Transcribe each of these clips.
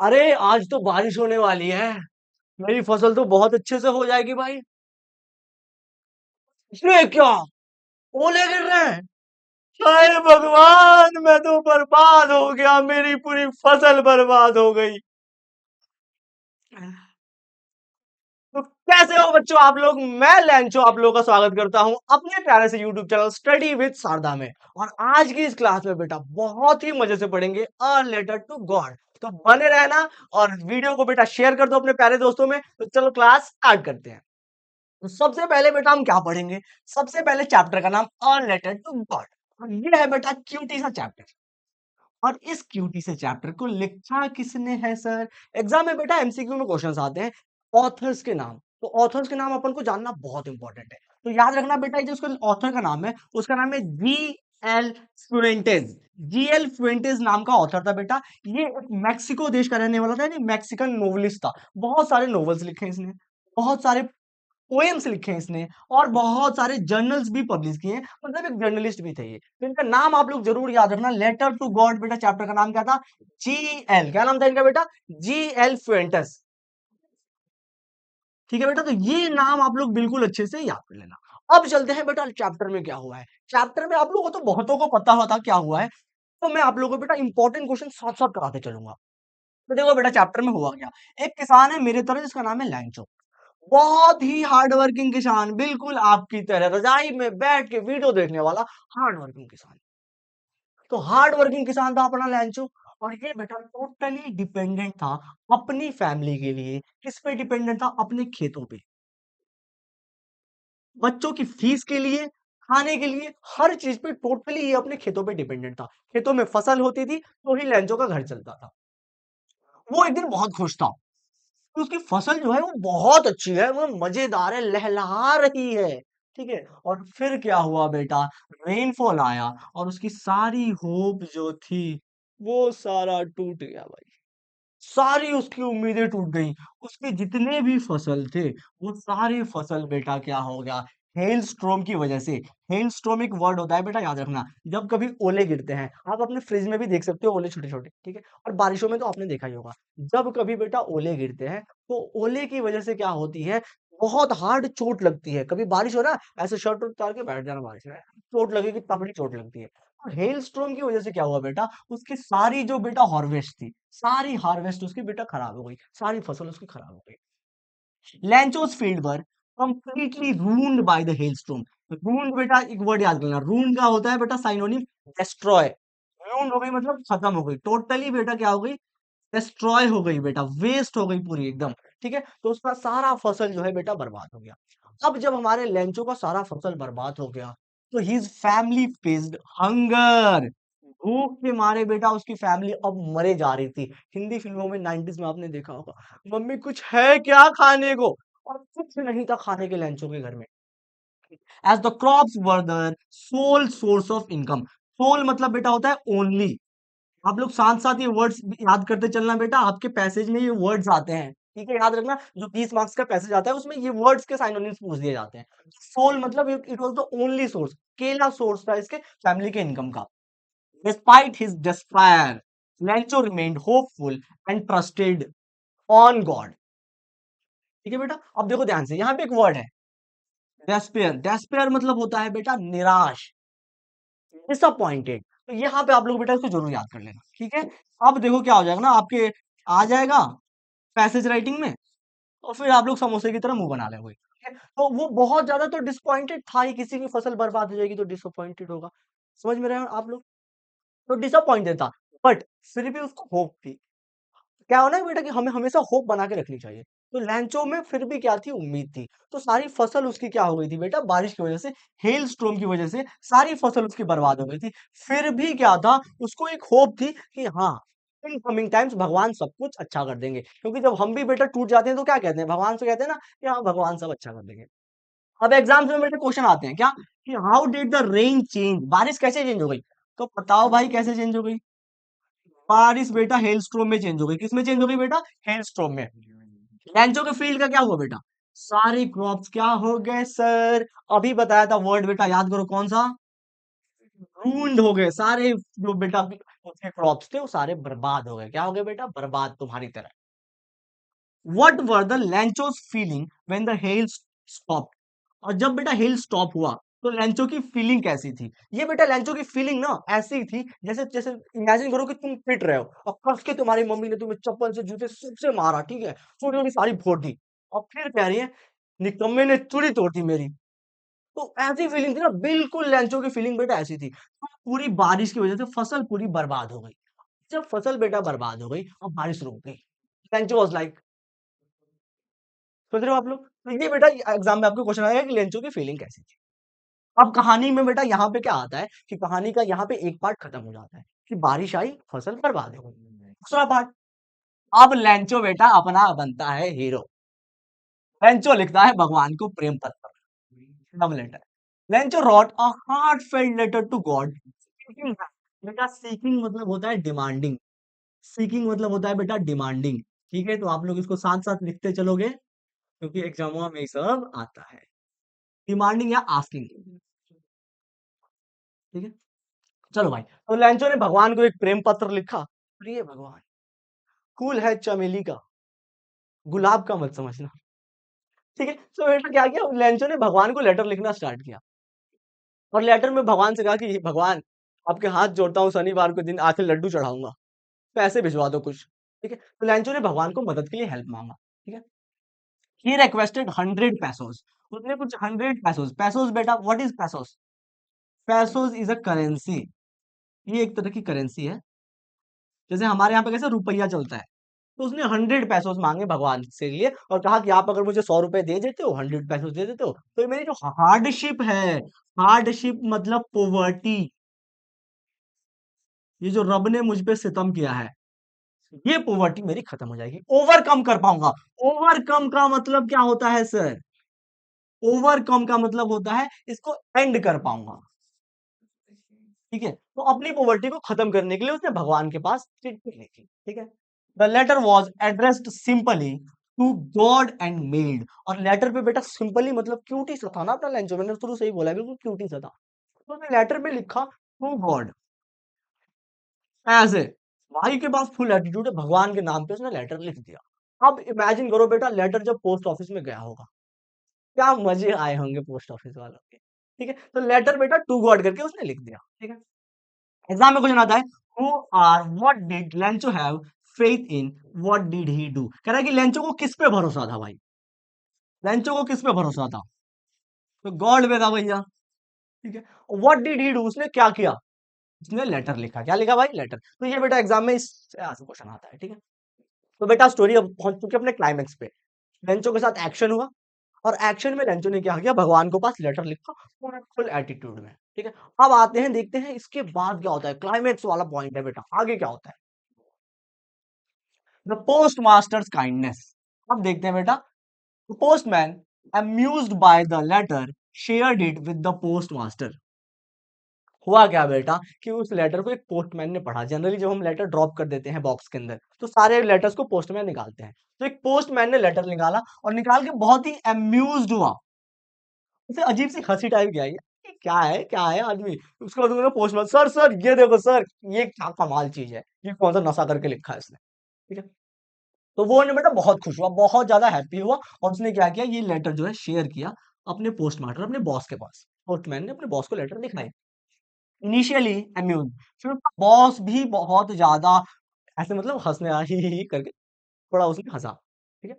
अरे आज तो बारिश होने वाली है। मेरी फसल तो बहुत अच्छे से हो जाएगी भाई। इसमें क्या? ओले गिर रहे हैं। हाय भगवान, मैं तो बर्बाद हो गया, मेरी पूरी फसल बर्बाद हो गई। तो कैसे हो बच्चों आप लोग? मैं लैंचो आप लोगों का स्वागत करता हूं अपने प्यारे से YouTube channel study with Sharda में। और आज की इस क्लास में बेटा बहुत ही मजे से पढ़ेंगे अ लेटर टू गॉड। तो बने रहना और वीडियो को बेटा शेयर कर दो अपने प्यारे दोस्तों में। तो चलो क्लास स्टार्ट करते हैं। तो सबसे पहले बेटा हम क्या पढ़ेंगे? सबसे पहले चैप्टर का नाम अ लेटर टू गॉड। और ये है बेटा क्यूटी सा चैप्टर। और इस क्यूटी से चैप्टर को लिखा किसने है सर? एग्जाम में बेटा एमसीक्यू में क्वेश्चंस आते हैं ऑथर्स के नाम। तो ऑथर्स के नाम अपन को जानना बहुत इंपॉर्टेंट है। तो याद रखना बेटा, ये जो उसका ऑथर का नाम है उसका नाम है जी एल फ्युएंटेज। जी एल फ्युएंटेज नाम का ऑथर था बेटा। ये एक मैक्सिको देश का रहने वाला था, यानी मैक्सिकन नोवेलिस्ट था। बहुत सारे नॉवेल्स लिखे हैं इसने, बहुत सारे पोएम्स लिखे हैं इसने, और बहुत सारे जर्नल्स भी पब्लिश किए हैं। मतलब एक जर्नलिस्ट भी थे ये। तो इनका नाम आप लोग जरूर याद रखना। लेटर टू गॉड बेटा चैप्टर का नाम क्या था? जी एल, क्या नाम था इनका बेटा? G L Fuentes. ठीक है बेटा, तो ये नाम आप लोग बिल्कुल अच्छे से याद कर लेना। अब चलते हैं बेटा चैप्टर में क्या हुआ है। चैप्टर में आप लोगों को तो बहुतों को पता होता क्या हुआ है। तो मैं आप लोगों को बेटा इंपॉर्टेंट क्वेश्चन साथ साथ कराते चलूंगा। तो देखो बेटा चैप्टर में हुआ क्या। एक किसान है मेरे तरह, जिसका नाम है लैंचो। बहुत ही हार्ड वर्किंग किसान, बिल्कुल आपकी तरह रजाई में बैठ के वीडियो देखने वाला हार्ड वर्किंग किसान। तो हार्ड वर्किंग किसान था अपना लैंचो। और ये बेटा टोटली डिपेंडेंट था अपनी फैमिली के लिए। किस पे डिपेंडेंट था? अपने खेतों पे। बच्चों की फीस के लिए, खाने के लिए, हर चीज पे टोटली ये अपने खेतों पे डिपेंडेंट था। खेतों में फसल होती थी तो ही लैंचो का घर चलता था। वो एक दिन बहुत खुश था। तो उसकी फसल जो है वो बहुत अच्छी है, वो मजेदार है, लहलहा रही है। ठीक है। और फिर क्या हुआ बेटा? रेनफॉल आया और उसकी सारी होप जो थी वो सारा टूट गया भाई। सारी उसकी उम्मीदें टूट गई। उसके जितने भी फसल थे वो सारे फसल बेटा क्या हो गया? हेल स्ट्रोम की वजह से। हेल स्ट्रोम एक वर्ड होता है बेटा, याद रखना। जब कभी ओले गिरते हैं, आप अपने फ्रिज में भी देख सकते हो ओले छोटे छोटे, ठीक है। और बारिशों में तो आपने देखा ही होगा। जब कभी बेटा ओले गिरते हैं तो ओले की वजह से क्या होती है? बहुत हार्ड चोट लगती है। कभी बारिश हो रहा है, ऐसे शर्ट उतार के बैठ जाना बारिश में, चोट लगेगी, तगड़ी चोट लगती है। हेल स्ट्रोम की वजह से क्या हुआ बेटा? उसकी सारी जो बेटा हार्वेस्ट थी, सारी हार्वेस्ट उसकी बेटा खराब हो गई, सारी फसल उसकी खराब हो गई। Lencho's field were completely ruined by the hailstorm. Ruined बेटा एक वर्ड याद करना, रून्ड का होता है बेटा साइनोनिम डिस्ट्रॉय। रून्ड हो गई मतलब खत्म हो गई, टोटली बेटा क्या हो गई? डिस्ट्रॉय हो गई बेटा, वेस्ट हो गई पूरी एकदम। ठीक है, तो उसका सारा फसल जो है बेटा बर्बाद हो गया। अब जब हमारे लेंचो का सारा फसल बर्बाद हो गया तो हिज फैमिली फेस्ड हंगर। भूख के मारे बेटा उसकी फैमिली अब मरे जा रही थी। हिंदी फिल्मों में 90s में आपने देखा होगा, मम्मी कुछ है क्या खाने को? और कुछ नहीं था खाने के लेंचो के घर में। As the crops were the sole source of income. Sole मतलब बेटा होता है ओनली। आप लोग साथ साथ ये वर्ड्स याद करते चलना बेटा, आपके पैसेज में ये वर्ड्स आते हैं। ठीक है, याद रखना, जो 20 मार्क्स का पैसेज आता है उसमें ये वर्ड्स के साइनोनिम्स पूछ दिए जाते हैं। सोल मतलब it was the only source, अकेला सोर्स था इसके फैमिली के इनकम का। Despite his despair, लैंचो remained hopeful and trusted on God. ठीक है बेटा, अब देखो ध्यान से, यहाँ पे एक वर्ड है डेस्पेयर। डेस्पेयर मतलब होता है बेटा निराश, डिसअपॉइंटेड। तो यहाँ पे आप लोग बेटा इसको जरूर याद कर लेना। ठीक है, अब देखो क्या हो जाएगा ना आपके, आ जाएगा पैसेज राइटिंग में, और फिर आप लोग समोसे की तरह मुंह बना लेंगे। ठीक है? तो वो बहुत ज्यादा तो डिसअपॉइंटेड था ही, किसी की फसल बर्बाद हो जाएगी तो डिसअपॉइंटेड होगा। समझ में रहे हो आप लोग? तो डिसअपॉइंटेड था, बट फिर भी उसको होप थी। क्या होना है बेटा कि हमें हमेशा होप बना के रखनी चाहिए। तो लैंचो में फिर भी क्या थी? उम्मीद थी। तो सारी फसल उसकी क्या हो गई थी बेटा? बारिश की वजह से, हेल स्ट्रोम की वजह से सारी फसल उसकी बर्बाद हो गई थी। फिर भी क्या था? उसको एक होप थी कि हाँ, इन कमिंग टाइम्स भगवान सब कुछ अच्छा कर देंगे। क्योंकि जब हम भी बेटा टूट जाते हैं तो क्या कहते हैं? भगवान से कहते हैं ना कि हाँ भगवान सब अच्छा कर देंगे। अब एग्जाम्स में बेटा क्वेश्चन आते हैं क्या कि how did the rain change, बारिश कैसे चेंज हो गई? तो बताओ भाई कैसे चेंज हो गई? बारिश बेटा हेलस्ट्रोम में चेंज हो गई। किसमें चेंज हो गई बेटा? हेलस्ट्रोम में। लैंचो के फील्ड का क्या हुआ बेटा? सारे क्रॉप्स क्या हो गए सर? अभी बताया था वर्ड बेटा, याद करो कौन सा? रून्ड हो गए सारे, जो बेटा उसके क्रॉप्स थे वो सारे बर्बाद हो गए। क्या हो गए बेटा? बर्बाद तुम्हारी तरह। What were the Lancho's feeling when the hail stopped? और जब बेटा हेल स्टॉप हुआ तो लैंचो की फीलिंग कैसी थी? ये बेटा लैंचो की फीलिंग ना ऐसी ही थी जैसे जैसे इमेजिन करो कि तुम पिट रहे हो और कस के तुम्हारी मम्मी ने तुम्हें चप्पल से जूते सबसे मारा, ठीक है, छोटी छोटी सारी फोड़ दी और फिर कह रही है निकम्मे ने चूड़ी तोड़ दी मेरी। तो ऐसी फीलिंग थी ना, बिल्कुल लैंचो की फीलिंग बेटा ऐसी थी। तो पूरी बारिश की वजह से फसल पूरी बर्बाद हो गई। जब फसल बेटा बर्बाद हो गई और बारिश रुक गई, लैंचो वाज लाइक, सोच रहे हो आप लोग? तो ये बेटा एग्जाम में आपको क्वेश्चन आएगा कि लेंचो की फीलिंग कैसी थी। अब कहानी में बेटा यहाँ पे क्या आता है कि कहानी का यहाँ पे एक पार्ट खत्म हो जाता है कि बारिश आई फसल बर्बाद हो गई। दूसरा पार्ट, अब लेंचो बेटा अपना बनता है हीरो। लेंचो लिखता है भगवान को प्रेम पत्र, love letter. Lencho wrote a heartfelt letter to God. बेटा सीकिंग मतलब होता है डिमांडिंग, सीकिंग मतलब होता है बेटा डिमांडिंग। ठीक है, तो आप लोग इसको साथ साथ लिखते चलोगे क्योंकि एग्जामों में ये सब आता है। डिमांडिंग या आस्किंग, ठीक है। चलो भाई, तो लैंचो ने भगवान को एक प्रेम पत्र लिखा। प्रिय भगवान, फूल है चमेली का, गुलाब का मत समझना, ठीक है। तो बेटा क्या किया, लैंचो ने भगवान को लेटर लिखना स्टार्ट किया और लेटर में भगवान से कहा कि भगवान आपके हाथ जोड़ता हूँ, शनिवार के दिन आके लड्डू चढ़ाऊंगा, पैसे भिजवा दो कुछ, ठीक है। तो लैंचो ने भगवान को मदद के लिए हेल्प मांगा, ठीक है। ही रिक्वेस्टेड 100 पेसोस, उसने कुछ 100 पेसोस। पेसोस बेटा what is pesos? Pesos is a currency, ये एक तरह की करेंसी है। जैसे हमारे यहाँ पे कैसे रुपया चलता है, तो उसने 100 पेसोस मांगे भगवान से लिए और कहा कि आप अगर मुझे 100 रुपए दे देते हो, 100 पेसोस दे देते हो, तो ये मेरी जो हार्डशिप है, हार्डशिप मतलब पोवर्टी, ये जो रब ने मुझ पे सितम किया है, ये पोवर्टी मेरी खत्म हो जाएगी, ओवरकम कर पाऊंगा। ओवरकम का मतलब क्या होता है सर? ओवरकम का मतलब होता है इसको एंड कर पाऊंगा, ठीक है। तो अपनी पॉवर्टी को खत्म करने के लिए उसने भगवान के पास चिट्ठी लिखी, ठीक है। The letter was addressed simply to God and made. और लेटर पे बेटा सिंपली मतलब क्यूटी सा था ना अपना लैंचो, मैंने शुरू से ही बोला बिल्कुल क्यूटी सा था। तो उसने लेटर में लिखा टू गॉड, ऐसे भाई के पास फुल एटीट्यूड है, भगवान के नाम पे उसने लेटर लिख दिया। अब इमेजिन करो बेटा लेटर जब पोस्ट ऑफिस में गया होगा, क्या मजे आए होंगे पोस्ट ऑफिस वालों के, ठीक है। तो लेटर बेटा टू गॉड करके उसने लिख दिया, ठीक है। एग्जाम में क्वेश्चन आता है who are what did Lencho have faith in, what did he do. कह रहा है कि लेंचो को किस पे भरोसा था भाई, लेंचो को किस पे भरोसा था? तो गॉड पे था भैया, ठीक है। व्हाट डिड ही डू, उसने क्या किया? उसने लेटर लिखा। क्या लिखा भाई? लेटर। तो ये बेटा एग्जाम में इस क्वेश्चन आता है, ठीक है। तो बेटा स्टोरी अब पहुंच चुकी है अपने क्लाइमेक्स पे। लेंचो के साथ एक्शन हुआ और एक्शन में लेंचो ने क्या किया, भगवान को पास लेटर लिखा पूरा फुल एटीट्यूड में, ठीक है। अब आते हैं देखते हैं इसके बाद क्या होता है, क्लाइमेक्स वाला पॉइंट है बेटा, आगे क्या होता है। The postmaster's kindness. अब देखते हैं बेटा, the postman amused by the letter shared it with the postmaster. हुआ क्या बेटा कि उस लेटर को एक पोस्टमैन ने पढ़ा। जनरली जब हम लेटर ड्रॉप कर देते हैं बॉक्स के अंदर तो सारे लेटर्स को पोस्टमैन निकालते हैं, तो एक पोस्टमैन ने लेटर निकाला और निकाल के बहुत ही अम्यूज्ड हुआ, उसे अजीब सी हंसी टाइप की आई, ये क्या है आदमी। उसके बाद उन्होंने पोस्टमैन, सर सर ये देखो सर, ये क्या कमाल चीज है, ये कौन सा नशा करके लिखा है इसने, ठीक है। तो वो ने बेटा बहुत खुश हुआ, बहुत ज्यादा हैप्पी हुआ और उसने क्या किया, ये लेटर जो है शेयर किया अपने पोस्टमास्टर, अपने बॉस के पास। पोस्टमैन ने अपने बॉस को लेटर लिखा है। इनिशियली अम्यूज, फिर उसका बॉस भी बहुत ज्यादा ऐसे मतलब हंसने ही करके थोड़ा उसने हंसा, ठीक है।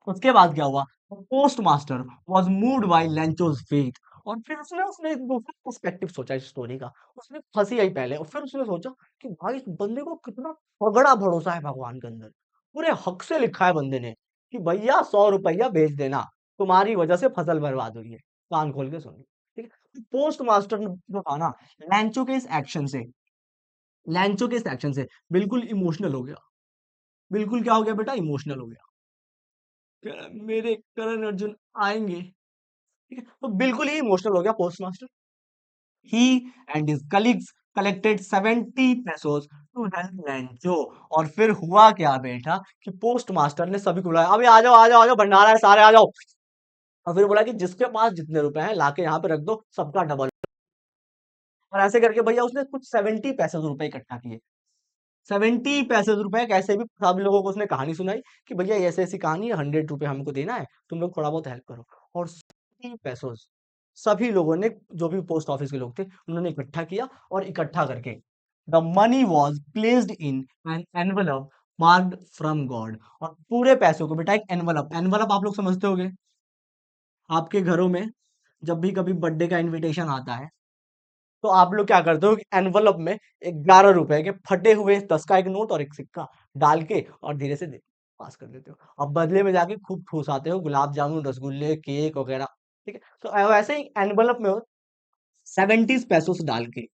उसके बाद क्या हुआ, post master was moved by Lencho's faith. और फिर उसने उसने एक दूसरा पर्सपेक्टिव सोचा इस स्टोरी का। उसने हंसी आई पहले और फिर उसने सोचा कि भाई इस बंदे को कितना तगड़ा भरोसा है भगवान के अंदर, पूरे हक से लिखा है बंदे ने कि भैया 100 रुपया भेज देना, तुम्हारी वजह से फसल बर्बाद हुई है, कान खोल के सुनिए, ठीक है। पोस्ट मास्टर ने जो था ना, लैंचो के इस एक्शन से, लैंचो के इस एक्शन से बिल्कुल इमोशनल हो गया। बिल्कुल क्या हो गया बेटा, इमोशनल हो गया। मेरे करण अर्जुन आएंगे, ठीक है। तो बिल्कुल ही इमोशनल हो गया postmaster. He and his colleagues collected 70 pesos to help Lencho. और फिर हुआ क्या बेटा कि पोस्ट मास्टर ने सभी को बुलाया, अभी आ जाओ आ जाओ आ जाओ, भंडारा है सारे आ जाओ। और फिर बोला कि जिसके पास जितने रुपए हैं लाके यहाँ पे रख दो, सबका डबल। और ऐसे करके भैया उसने कुछ 70 पैसे रुपए इकट्ठा किए। 70 पैसे रुपए कैसे भी सब लोगों को उसने कहानी सुनाई कि भैया ऐसे ऐसी कहानी है, 100 रुपए हमको देना है, तुम लोग थोड़ा बहुत हेल्प करो। और 70 पैसों सभी लोगों ने, जो भी पोस्ट ऑफिस के लोग थे, उन्होंने इकट्ठा किया और इकट्ठा करके the money was placed in an envelope marked from God. और पूरे पैसों को बेटा एक एनवलप, एनवलप आप लोग समझते होंगे, आपके घरों में जब भी कभी बर्थडे का इनविटेशन आता है तो आप लोग क्या करते हो कि एनवलप में 11 रुपए के फटे हुए 10 का एक नोट और एक सिक्का डाल के और धीरे से पास कर देते हो। अब बदले में जाके खूब ठूस आते हो गुलाब जामुन, रसगुल्ले, केक वगैरह। ठीक है, तो वैसे ही एनवलप में 70 पैसों डाल के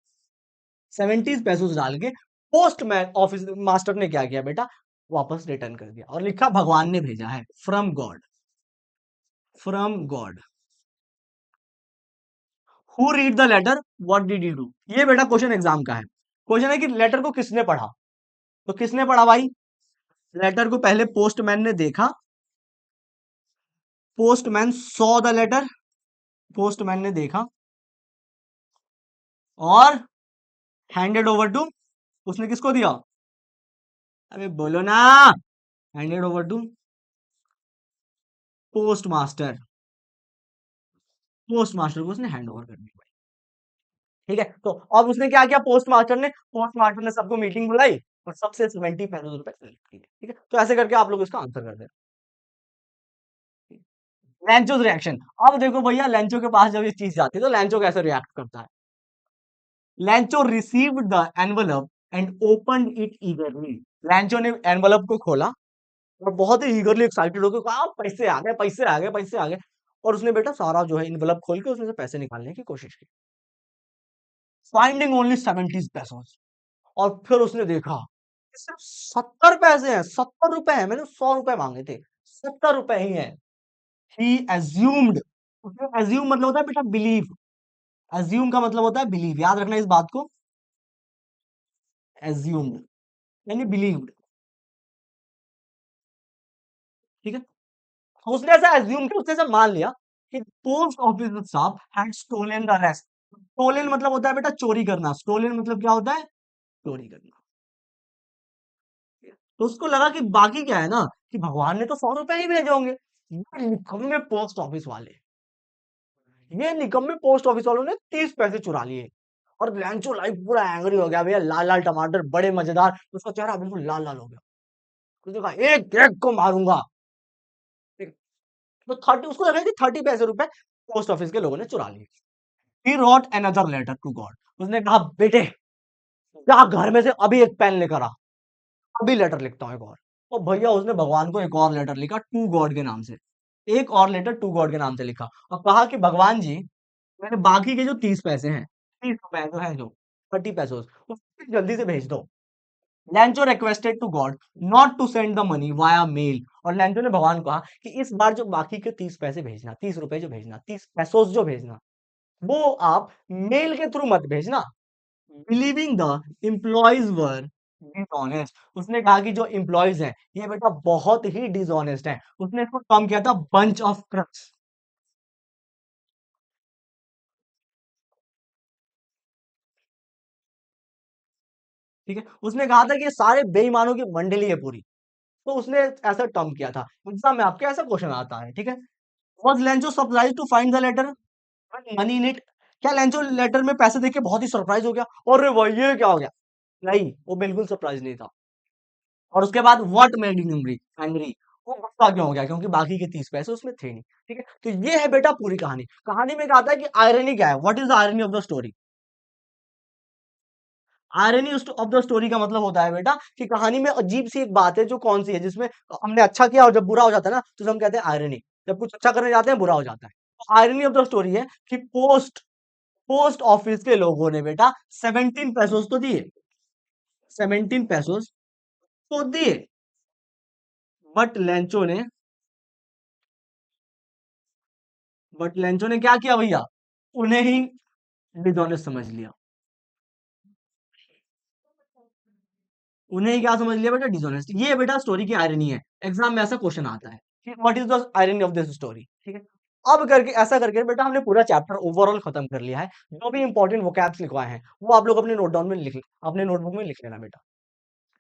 70 पैसों डाल के पोस्टमैन ऑफिस मास्टर ने क्या किया बेटा, वापस रिटर्न कर दिया और लिखा भगवान ने भेजा है, from God, from God. Who read the letter, what did you do. ये बेटा क्वेश्चन एग्जाम का है। क्वेश्चन है कि लेटर को किसने पढ़ा। तो किसने पढ़ा भाई, लेटर को पहले पोस्टमैन ने देखा, postman saw the letter, postman ने देखा और हैंडेड ओवर टू, उसने किसको दिया, अरे बोलो ना, handed over to postmaster, postmaster को उसने हैंड ओवर कर दिया। ठीक है, तो अब उसने क्या किया, पोस्ट मास्टर ने सबको मीटिंग बुलाई और सबसे 70 पैसे कलेक्ट किए। ठीक है, तो ऐसे करके आप लोग इसका आंसर कर दे। लैंचो रिएक्शन, अब देखो भैया लैंचो के पास जब ये चीज जाती है तो लैंचो कैसे रिएक्ट करता है। लैंचो received the envelope and opened it ईगरली। लैंचो ने एनवलप को खोला और बहुत ही ईगरली एक्साइटेड होकर कहा पैसे आ गए, पैसे आ गए, पैसे आ गए। और उसने बेटा सारा जो है एनवलप खोल के उसमें से पैसे निकालने की कोशिश की, फाइंडिंग ओनली 70 पैसे। और फिर उसने देखा कि सिर्फ 70 पैसे हैं, 70 रुपए हैं, मैंने 100 रुपए मांगे थे, 70 रुपए ही हैं। ही एज्यूम्ड, एज्यूम मतलब होता है बेटा बिलीव, एज्यूम का मतलब होता है बिलीव, याद रखना इस बात को, एज्यूम्ड यानी बिलीव्ड। ठीक है, तो उसने ऐसा एज्यूम किया, उसने ऐसा मान लिया कि post office staff had stolen the rest. Stolen मतलब होता है बेटा चोरी करना, स्टोलन मतलब क्या होता है, चोरी करना। तो उसको लगा कि बाकी क्या है ना, कि भगवान ने तो 100 रुपए ही भेजे होंगे, ये निकम्मे पोस्ट ऑफिस वाले, ये निकम्मे पोस्ट ऑफिस वालों ने 30 पैसे चुरा लिए। और लैंचो लाइफ पूरा एंग्री हो गया भैया, लाल लाल टमाटर बड़े मजेदार, उसका चेहरा बिल्कुल लाल लाल हो गया। उसने कहा एक एक को मारूंगा। ठीक है? तो 30, उसको लगा कि 30 पैसे रुपए पोस्ट ऑफिस के लोगों ने चुरा लिए। He wrote another letter to God, उसने कहा बेटे जा घर में से अभी एक पेन लेकर आ, अभी लेटर लिखता हूँ एक और। तो भैया उसने भगवान को एक और लेटर लिखा टू गॉड के नाम से, एक और लेटर टू गॉड के नाम से लिखा और कहा कि भगवान जी मैंने बाकी के जो 30 पैसे हैं, 30 रुपए जो है, जो 30 पैसे उसको जल्दी से भेज दो। Lencho requested to God not to send the money via mail. और लैंचो ने भगवान को कहा कि इस बार जो बाकी के 30 पैसे भेजना, 30 रुपए जो भेजना, 30 पैसों जो भेजना, वो आप मेल के थ्रू मत भेजना। Believing the employees were dishonest, उसने कहा कि जो एम्प्लॉयज हैं ये बेटा बहुत ही डिसऑनेस्ट हैं। उसने इसको कम किया था बंच ऑफ क्रक्स। ठीक है, उसने कहा था कि ये सारे बेईमानों की मंडली है पूरी। तो उसने ऐसा टर्म किया था, एग्जाम में आपके ऐसा क्वेश्चन आता है। ठीक है, was Lencho surprise to find the letter money in it. क्या लेंचो लेटर में पैसे देख के बहुत ही सरप्राइज हो गया, और भाई ये क्या हो गया, नहीं वो बिल्कुल सरप्राइज नहीं था। और उसके बाद what made him angry, angry, वो गुस्सा क्यों हो गया, क्योंकि बाकी के 30 पैसे उसमें थे नहीं। ठीक है, तो ये है बेटा पूरी कहानी। कहानी में क्या आता है कि आयरनी क्या है, what is the irony of the story. Irony of the story का मतलब होता है बेटा कि कहानी में अजीब सी एक बात है जो कौन सी है, जिसमें हमने अच्छा किया और जब बुरा हो जाता है ना तो उसे हम कहते हैं आयरनी। जब कुछ अच्छा करने जाते हैं बुरा हो जाता है। तो आयरनी ऑफ द स्टोरी है कि पोस्ट ऑफिस के लोगों ने बेटा 17 पैसों तो दिए, 17 पैसों तो दिए, बट लेंचो ने बट लेंचो ने क्या किया भैया, उन्हें ही डिसऑनेस्ट समझ लिया। उन्हें ही क्या समझ लिया बेटा, डिसऑनेस्ट। ये बेटा स्टोरी की आयरनी है, एग्जाम में ऐसा क्वेश्चन आता है कि what is the irony of this story. ठीक है, अब करके ऐसा करके बेटा हमने पूरा चैप्टर ओवरऑल खत्म कर लिया है। जो भी इंपॉर्टेंट वोकैब्स लिखवाए हैं, वो आप लोग अपने नोट डाउन में अपने नोटबुक में लिख लेना बेटा।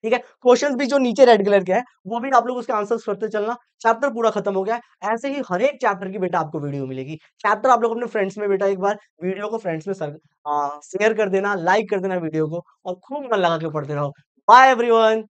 ठीक है? क्वेश्चंस भी जो नीचे रेड कलर के हैं, वो भी आप लोग उसके आंसर्स करते चलना। चैप्टर पूरा खत्म हो गया है। ऐसे ही हर एक चैप्टर की बेटा आपको वीडियो मिलेगी। चैप्टर आप लोग अपने फ्रेंड्स में बेटा एक बार वीडियो को फ्रेंड्स में शेयर कर देना, लाइक कर देना वीडियो को और खूब मन लगा के पढ़ते रहो। Bye everyone.